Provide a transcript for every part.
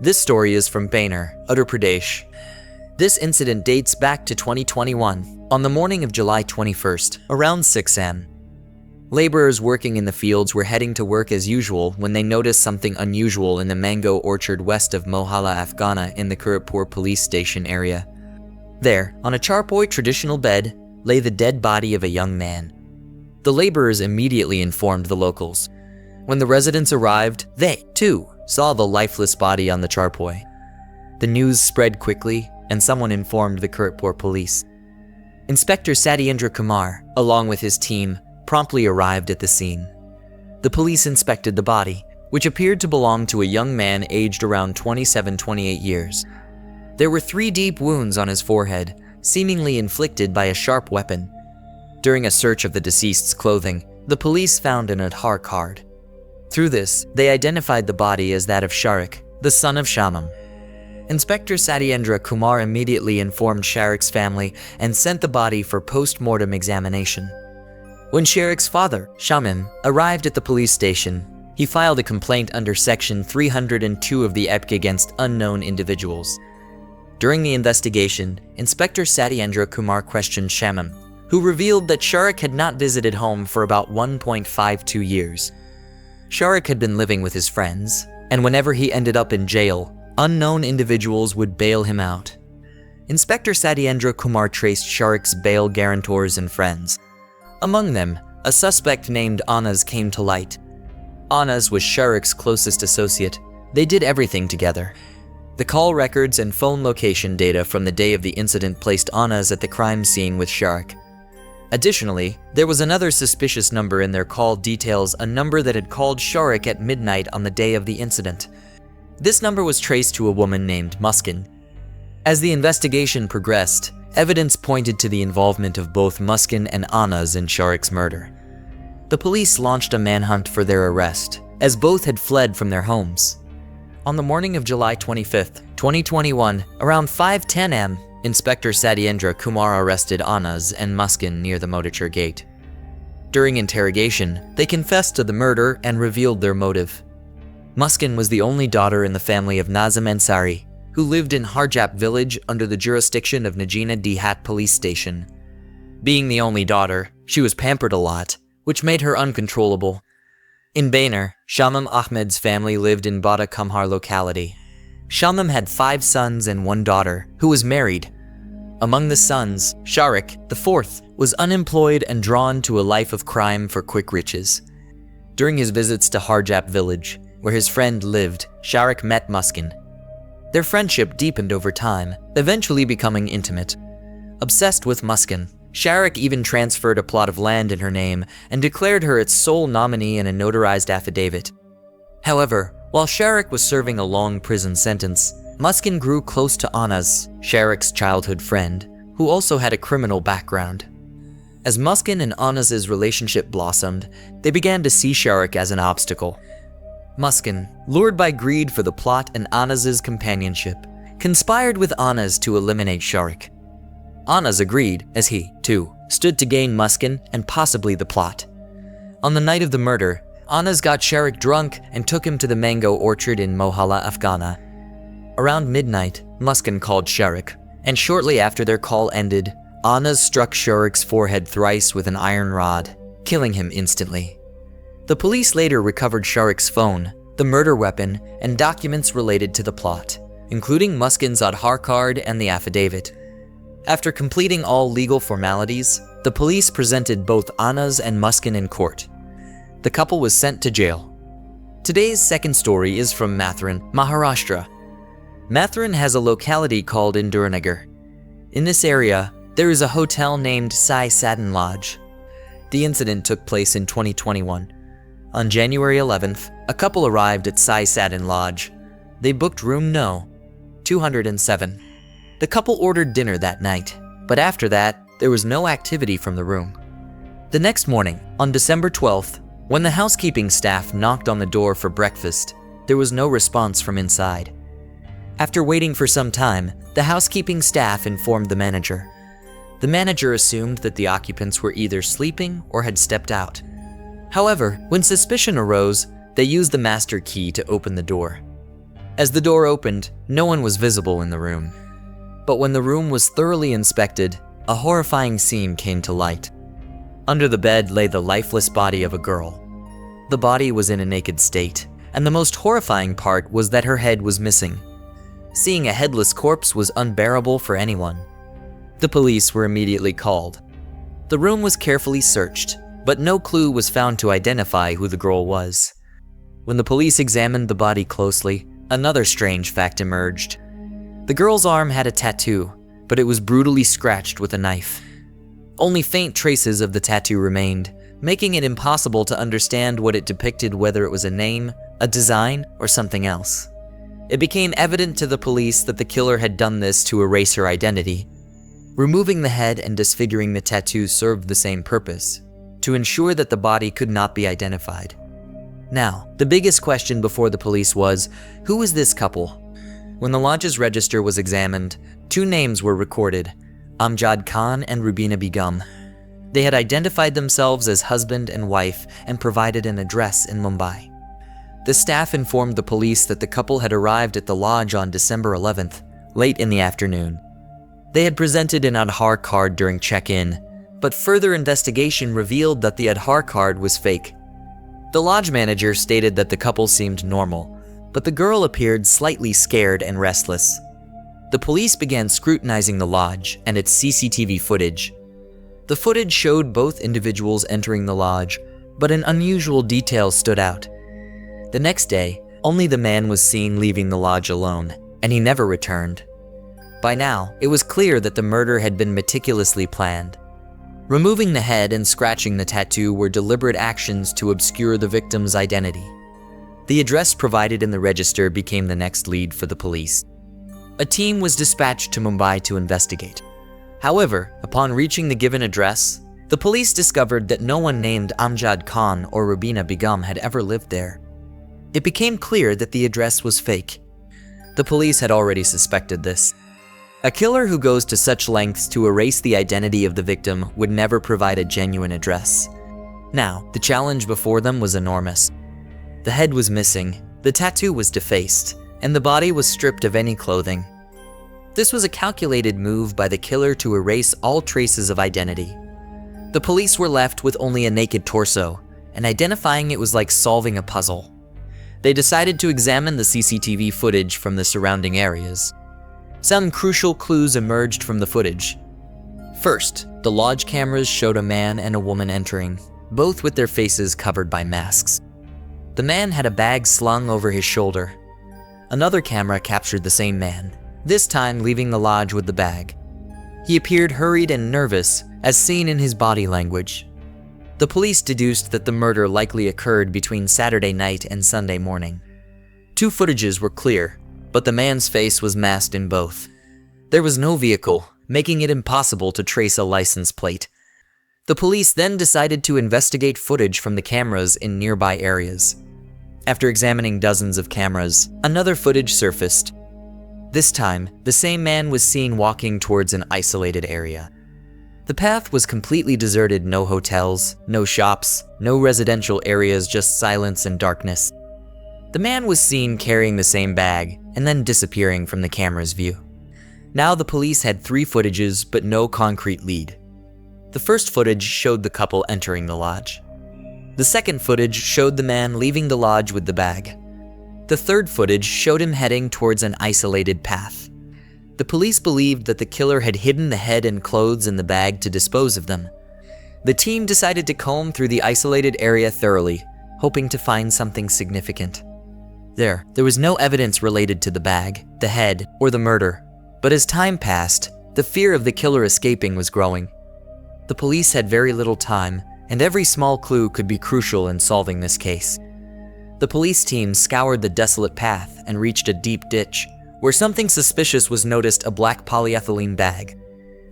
This story is from Baner, Uttar Pradesh. This incident dates back to 2021, on the morning of July 21st, around 6 a.m. Laborers working in the fields were heading to work as usual when they noticed something unusual in the mango orchard west of Mohalla, Afghana in the Kiratpur police station area. There, on a charpoy traditional bed, lay the dead body of a young man. The laborers immediately informed the locals. When the residents arrived, they, too, saw the lifeless body on the charpoy. The news spread quickly, and someone informed the Kiratpur police. Inspector Satyendra Kumar, along with his team, promptly arrived at the scene. The police inspected the body, which appeared to belong to a young man aged around 27-28 years. There were 3 deep wounds on his forehead, seemingly inflicted by a sharp weapon. During a search of the deceased's clothing, the police found an Aadhaar card. Through this, they identified the body as that of Sharik, the son of Shamam. Inspector Satyendra Kumar immediately informed Sharik's family and sent the body for post-mortem examination. When Sharik's father, Shamim, arrived at the police station, he filed a complaint under Section 302 of the Act against unknown individuals. During the investigation, Inspector Satyendra Kumar questioned Shamim, who revealed that Sharik had not visited home for about 1.52 years. Sharik had been living with his friends, and whenever he ended up in jail, unknown individuals would bail him out. Inspector Satyendra Kumar traced Sharik's bail guarantors and friends. Among them, a suspect named Anas came to light. Anas was Sharik's closest associate. They did everything together. The call records and phone location data from the day of the incident placed Anas at the crime scene with Sharik. Additionally, there was another suspicious number in their call details, a number that had called Sharik at midnight on the day of the incident. This number was traced to a woman named Muskin. As the investigation progressed, evidence pointed to the involvement of both Muskin and Anas in Sharik's murder. The police launched a manhunt for their arrest, as both had fled from their homes. On the morning of July 25, 2021, around 5:10 a.m., Inspector Satyendra Kumar arrested Anas and Muskin near the Modichur gate. During interrogation, they confessed to the murder and revealed their motive. Muskin was the only daughter in the family of Nazim Ansari, who lived in Harjap village under the jurisdiction of Najina Dihat police station. Being the only daughter, she was pampered a lot, which made her uncontrollable. In Baner, Shamim Ahmed's family lived in Bada Kamhar locality. Shamim had 5 sons and 1 daughter, who was married. Among the sons, Sharik, the 4th, was unemployed and drawn to a life of crime for quick riches. During his visits to Harjap village, where his friend lived, Sharik met Muskin. Their friendship deepened over time, eventually becoming intimate. Obsessed with Muskin, Sharik even transferred a plot of land in her name and declared her its sole nominee in a notarized affidavit. However, while Sharik was serving a long prison sentence, Muskin grew close to Anas, Sharik's childhood friend, who also had a criminal background. As Muskin and Anas's relationship blossomed, they began to see Sharik as an obstacle. Muskin, lured by greed for the plot and Anas's companionship, conspired with Anas to eliminate Sharik. Anas agreed, as he, too, stood to gain Muskin and possibly the plot. On the night of the murder, Anas got Sharik drunk and took him to the mango orchard in Mohalla, Afghana. Around midnight, Muskin called Sharik, and shortly after their call ended, Anas struck Sharik's forehead thrice with an iron rod, killing him instantly. The police later recovered Sharik's phone, the murder weapon, and documents related to the plot, including Muskin's Aadhaar card and the affidavit. After completing all legal formalities, the police presented both Anas and Muskin in court. The couple was sent to jail. Today's second story is from Mathran, Maharashtra. Mathran has a locality called Induranagar. In this area, there is a hotel named Sai Sadin Lodge. The incident took place in 2021. On January 11th, a couple arrived at Sai Sadin Lodge. They booked room No. 207. The couple ordered dinner that night, but after that, there was no activity from the room. The next morning, on December 12th, when the housekeeping staff knocked on the door for breakfast, there was no response from inside. After waiting for some time, the housekeeping staff informed the manager. The manager assumed that the occupants were either sleeping or had stepped out. However, when suspicion arose, they used the master key to open the door. As the door opened, no one was visible in the room. But when the room was thoroughly inspected, a horrifying scene came to light. Under the bed lay the lifeless body of a girl. The body was in a naked state, and the most horrifying part was that her head was missing. Seeing a headless corpse was unbearable for anyone. The police were immediately called. The room was carefully searched, but no clue was found to identify who the girl was. When the police examined the body closely, another strange fact emerged. The girl's arm had a tattoo, but it was brutally scratched with a knife. Only faint traces of the tattoo remained, making it impossible to understand what it depicted, whether it was a name, a design, or something else. It became evident to the police that the killer had done this to erase her identity. Removing the head and disfiguring the tattoo served the same purpose, to ensure that the body could not be identified. Now, the biggest question before the police was, who is this couple? When the lodge's register was examined, two names were recorded, Amjad Khan and Rubina Begum. They had identified themselves as husband and wife and provided an address in Mumbai. The staff informed the police that the couple had arrived at the lodge on December 11th, late in the afternoon. They had presented an Aadhaar card during check-in, but further investigation revealed that the Aadhaar card was fake. The lodge manager stated that the couple seemed normal, but the girl appeared slightly scared and restless. The police began scrutinizing the lodge and its CCTV footage. The footage showed both individuals entering the lodge, but an unusual detail stood out. The next day, only the man was seen leaving the lodge alone, and he never returned. By now, it was clear that the murder had been meticulously planned. Removing the head and scratching the tattoo were deliberate actions to obscure the victim's identity. The address provided in the register became the next lead for the police. A team was dispatched to Mumbai to investigate. However, upon reaching the given address, the police discovered that no one named Amjad Khan or Rubina Begum had ever lived there. It became clear that the address was fake. The police had already suspected this. A killer who goes to such lengths to erase the identity of the victim would never provide a genuine address. Now, the challenge before them was enormous. The head was missing, the tattoo was defaced, and the body was stripped of any clothing. This was a calculated move by the killer to erase all traces of identity. The police were left with only a naked torso, and identifying it was like solving a puzzle. They decided to examine the CCTV footage from the surrounding areas. Some crucial clues emerged from the footage. First, the lodge cameras showed a man and a woman entering, both with their faces covered by masks. The man had a bag slung over his shoulder. Another camera captured the same man, this time leaving the lodge with the bag. He appeared hurried and nervous, as seen in his body language. The police deduced that the murder likely occurred between Saturday night and Sunday morning. Two footages were clear, but the man's face was masked in both. There was no vehicle, making it impossible to trace a license plate. The police then decided to investigate footage from the cameras in nearby areas. After examining dozens of cameras, another footage surfaced. This time, the same man was seen walking towards an isolated area. The path was completely deserted, no hotels, no shops, no residential areas, just silence and darkness. The man was seen carrying the same bag and then disappearing from the camera's view. Now the police had three footages but no concrete lead. The first footage showed the couple entering the lodge. The second footage showed the man leaving the lodge with the bag. The third footage showed him heading towards an isolated path. The police believed that the killer had hidden the head and clothes in the bag to dispose of them. The team decided to comb through the isolated area thoroughly, hoping to find something significant. There was no evidence related to the bag, the head, or the murder, but as time passed, the fear of the killer escaping was growing. The police had very little time, and every small clue could be crucial in solving this case. The police team scoured the desolate path and reached a deep ditch, where something suspicious was noticed: a black polyethylene bag.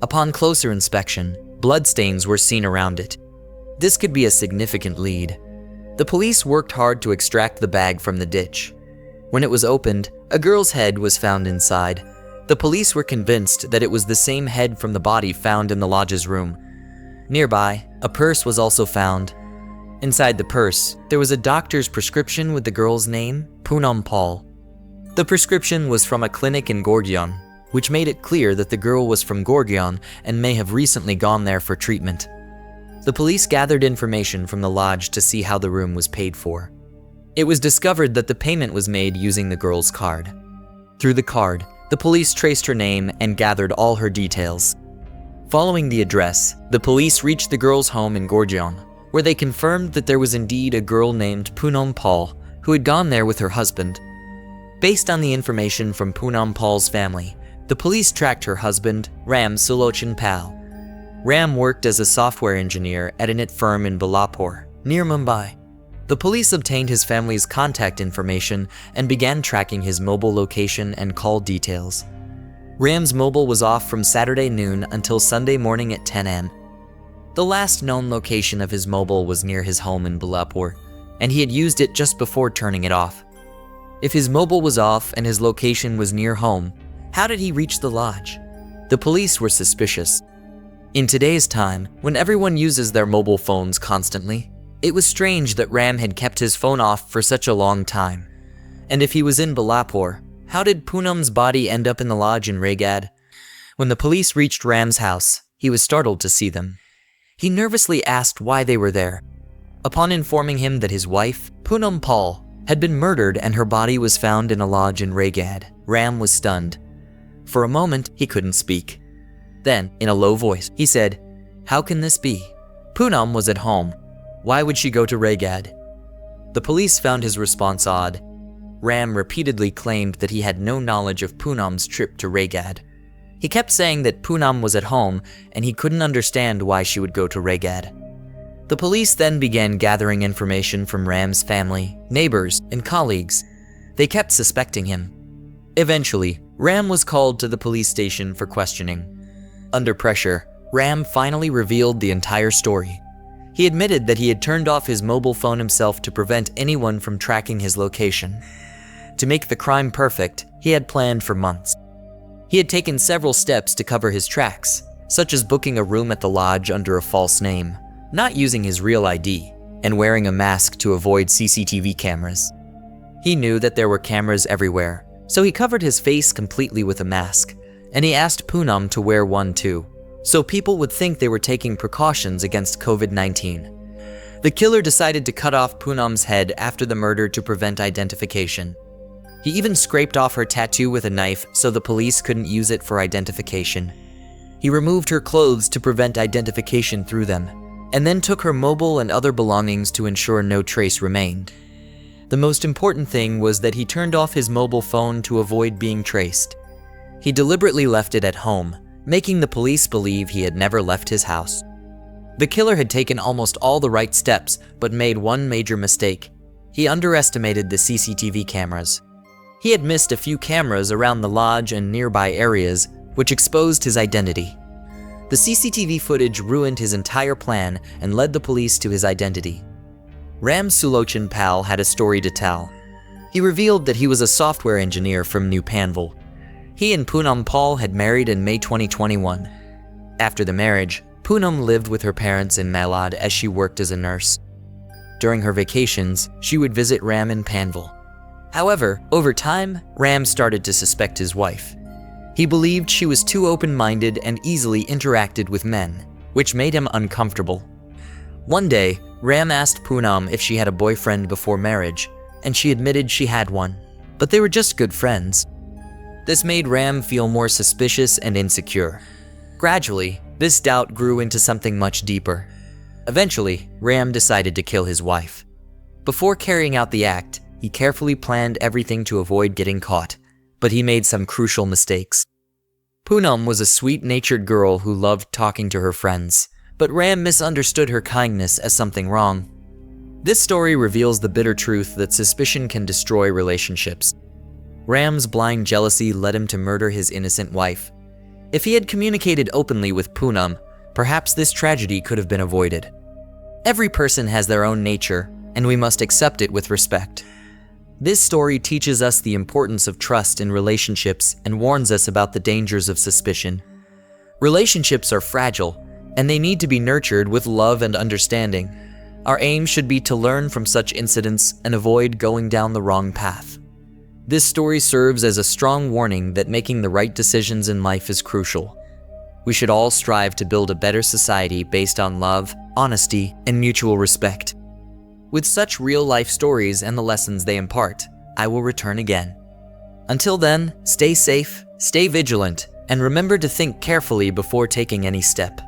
Upon closer inspection, bloodstains were seen around it. This could be a significant lead. The police worked hard to extract the bag from the ditch. When it was opened, a girl's head was found inside. The police were convinced that it was the same head from the body found in the lodge's room. Nearby, a purse was also found. Inside the purse, there was a doctor's prescription with the girl's name, Poonam Paul. The prescription was from a clinic in Gorgion, which made it clear that the girl was from Gorgion and may have recently gone there for treatment. The police gathered information from the lodge to see how the room was paid for. It was discovered that the payment was made using the girl's card. Through the card, the police traced her name and gathered all her details. Following the address, the police reached the girl's home in Gorgion, where they confirmed that there was indeed a girl named Poonam Paul who had gone there with her husband. Based on the information from Poonam Paul's family, the police tracked her husband, Ram Sulochan Pal. Ram worked as a software engineer at an IT firm in Balapur, near Mumbai. The police obtained his family's contact information and began tracking his mobile location and call details. Ram's mobile was off from Saturday noon until Sunday morning at 10 a.m. The last known location of his mobile was near his home in Balapur, and he had used it just before turning it off. If his mobile was off and his location was near home, how did he reach the lodge? The police were suspicious. In today's time, when everyone uses their mobile phones constantly, it was strange that Ram had kept his phone off for such a long time. And if he was in Balapur, how did Poonam's body end up in the lodge in Raigad? When the police reached Ram's house, he was startled to see them. He nervously asked why they were there. Upon informing him that his wife, Poonam Paul, had been murdered and her body was found in a lodge in Raigad, Ram was stunned. For a moment, he couldn't speak. Then, in a low voice, he said, "How can this be? Poonam was at home. Why would she go to Raigad?" The police found his response odd. Ram repeatedly claimed that he had no knowledge of Poonam's trip to Raigad. He kept saying that Poonam was at home and he couldn't understand why she would go to Raigad. The police then began gathering information from Ram's family, neighbors, and colleagues. They kept suspecting him. Eventually, Ram was called to the police station for questioning. Under pressure, Ram finally revealed the entire story. He admitted that he had turned off his mobile phone himself to prevent anyone from tracking his location. To make the crime perfect, he had planned for months. He had taken several steps to cover his tracks, such as booking a room at the lodge under a false name, not using his real ID, and wearing a mask to avoid CCTV cameras. He knew that there were cameras everywhere, so he covered his face completely with a mask, and he asked Poonam to wear one too, so people would think they were taking precautions against COVID-19. The killer decided to cut off Poonam's head after the murder to prevent identification. He even scraped off her tattoo with a knife so the police couldn't use it for identification. He removed her clothes to prevent identification through them, and then took her mobile and other belongings to ensure no trace remained. The most important thing was that he turned off his mobile phone to avoid being traced. He deliberately left it at home, making the police believe he had never left his house. The killer had taken almost all the right steps, but made one major mistake. He underestimated the CCTV cameras. He had missed a few cameras around the lodge and nearby areas, which exposed his identity. The CCTV footage ruined his entire plan and led the police to his identity. Ram Sulochan Pal had a story to tell. He revealed that he was a software engineer from New Panvel. He and Poonam Paul had married in May 2021. After the marriage, Poonam lived with her parents in Malad as she worked as a nurse. During her vacations, she would visit Ram in Panvel. However, over time, Ram started to suspect his wife. He believed she was too open-minded and easily interacted with men, which made him uncomfortable. One day, Ram asked Poonam if she had a boyfriend before marriage, and she admitted she had one, but they were just good friends. This made Ram feel more suspicious and insecure. Gradually, this doubt grew into something much deeper. Eventually, Ram decided to kill his wife. Before carrying out the act, he carefully planned everything to avoid getting caught, but he made some crucial mistakes. Poonam was a sweet-natured girl who loved talking to her friends, but Ram misunderstood her kindness as something wrong. This story reveals the bitter truth that suspicion can destroy relationships. Ram's blind jealousy led him to murder his innocent wife. If he had communicated openly with Poonam, perhaps this tragedy could have been avoided. Every person has their own nature, and we must accept it with respect. This story teaches us the importance of trust in relationships and warns us about the dangers of suspicion. Relationships are fragile, and they need to be nurtured with love and understanding. Our aim should be to learn from such incidents and avoid going down the wrong path. This story serves as a strong warning that making the right decisions in life is crucial. We should all strive to build a better society based on love, honesty, and mutual respect. With such real-life stories and the lessons they impart, I will return again. Until then, stay safe, stay vigilant, and remember to think carefully before taking any step.